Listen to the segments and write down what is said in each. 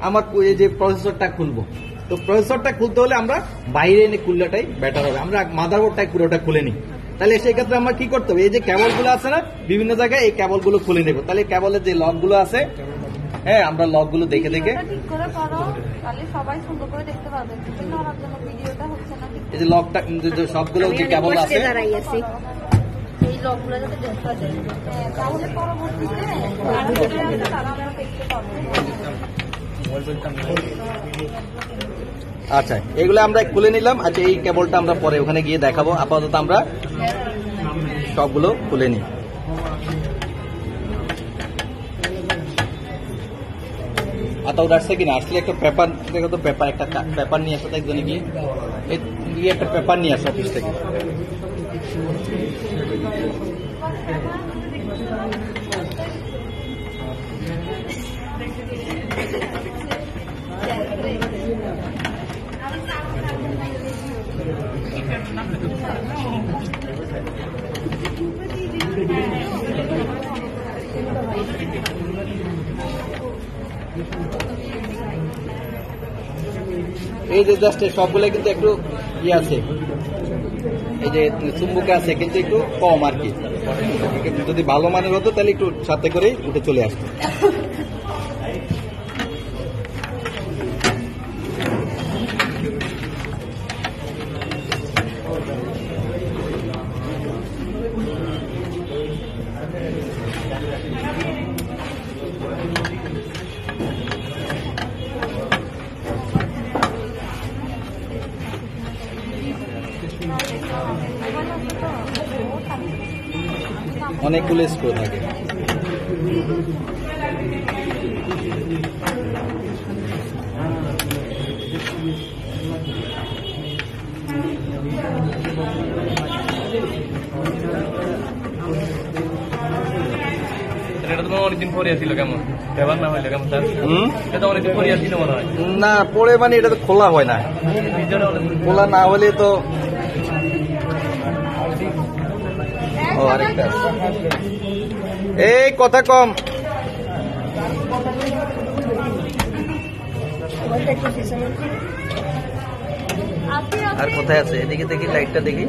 আমার এই যে প্রসেসরটা খুলবো, তো প্রসেসরটা খুলতে হলে আমরা বাইরে এনে খুললেটাই বেটার হবে। আমরা মাদারবোর্ডটাই পুরোটা খুলে নিই, তাহলে সেই ক্ষেত্রে আমরা কি করতে হবে, এই যে কেবলগুলো আছে না বিভিন্ন জায়গায়, এই কেবলগুলো খুলে নেবো। তাহলে কেবলের যে লকগুলো আছে, হ্যাঁ আমরা লকগুলো দেখে দেখে এই যে লকটা সবগুলো যে কেবল আছে আচ্ছা এগুলো আমরা খুলে নিলাম। আচ্ছা এই কেবলটা আমরা পরে ওখানে গিয়ে দেখাবো, আপাতত আমরা সবগুলো খুলে নিই। আতাউদ আসছে কিনা, আসলে একটা পেপার একটা পেপার নিয়ে আসো, একজনে গিয়ে একটা পেপার নিয়ে আসো অফিস থেকে। এই যে জাস্ট সবগুলো কিন্তু একটু ইয়ে আছে, এই যে চুম্বুকে আছে কিন্তু একটু কম আর কি। যদি ভালো মানের হতো তাহলে একটু সাথে করেই উঠে চলে আসতো। অনেকগুলো স্ক্রু থাকে। অনেকদিন পরে ছিল, কেমন ব্যবহার না হইলে কেমন? এটা অনেকদিন পরে ছিল মনে হয়। না পরে মানে এটা তো খোলা হয় না, খোলা না হলে তো। ও আরেকটা এই কথা কম। আর কোথায় আছে, এদিকে দেখি লাইটটা দেখি।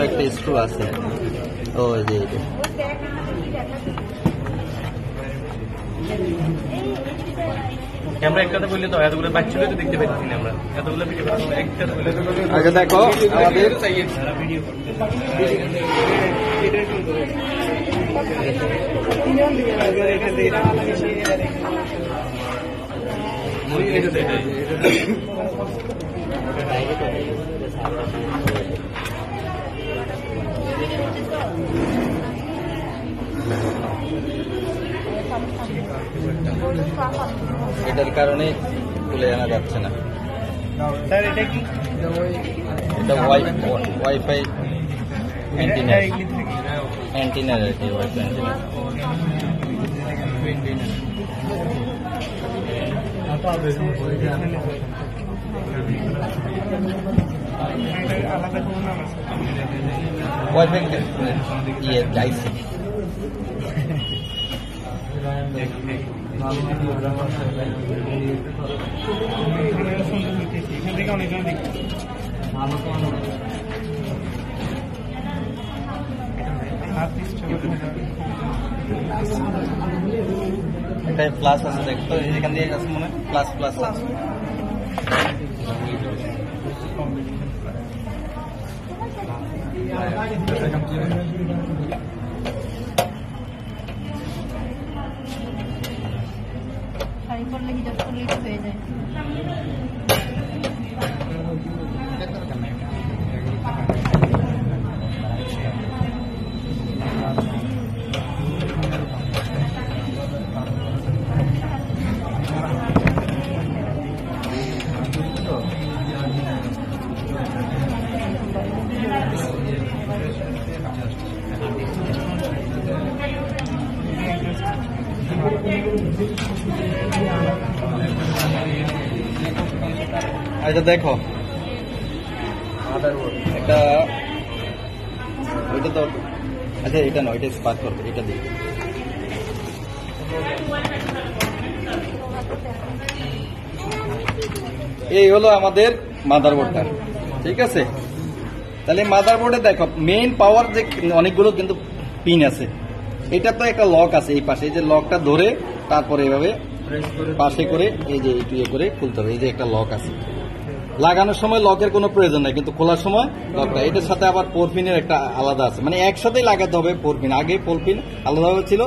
একটা স্ক্রু আছে, ও এই যে আমরা একটা বললে তো এতগুলো বাচ্চাগুলো তো দেখতে পাচ্ছি না, আমরা এতগুলো একটা আগে দেখো আমাদের এটার কারণে খুলে আনা যাচ্ছে না। স্যার এটা কি? এটা ওয়াইফাই অ্যান্টিনা আর কি, ওয়াইফাই অ্যান্টিনা। ওয়াইফাই ইয়ে আইসি এটা প্লাস আছে, দেখতো এখান দিয়ে আছে মনে হয় প্লাস প্লাস আছে। হয়ে যায়। আচ্ছা দেখো একটা ওইটা তো আচ্ছা এটা নয়, এটা স্পার্ক করবে, এটা দিই। এই হলো আমাদের মাদারবোর্ডটা, ঠিক আছে। তাহলে মাদারবোর্ডে দেখো মেইন পাওয়ার যে অনেকগুলো কিন্তু পিন আছে, এটা তো একটা লক আছে এই পাশে, এই যে লকটা ধরে তারপরে এভাবে পাশে করে এই যে একটু ইয়ে করে খুলতে হবে। এই যে একটা লক আছে, লাগানোর সময় লকের কোনো প্রয়োজন নাই, কিন্তু খোলার সময় লকটা। এটার সাথে আবার পোর পিনের একটা আলাদা আছে, মানে একসাথেই লাগাতে হবে পোর পিন। আগে পোর পিন আলাদাভাবে ছিল,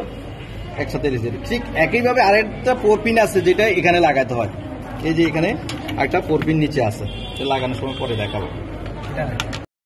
একসাথে ঠিক একইভাবে আরেকটা পোর পিন আছে যেটা এখানে লাগাতে হয়। এই যে এখানে একটা পোর পিন নিচে আছে, লাগানোর সময় পরে দেখাবো।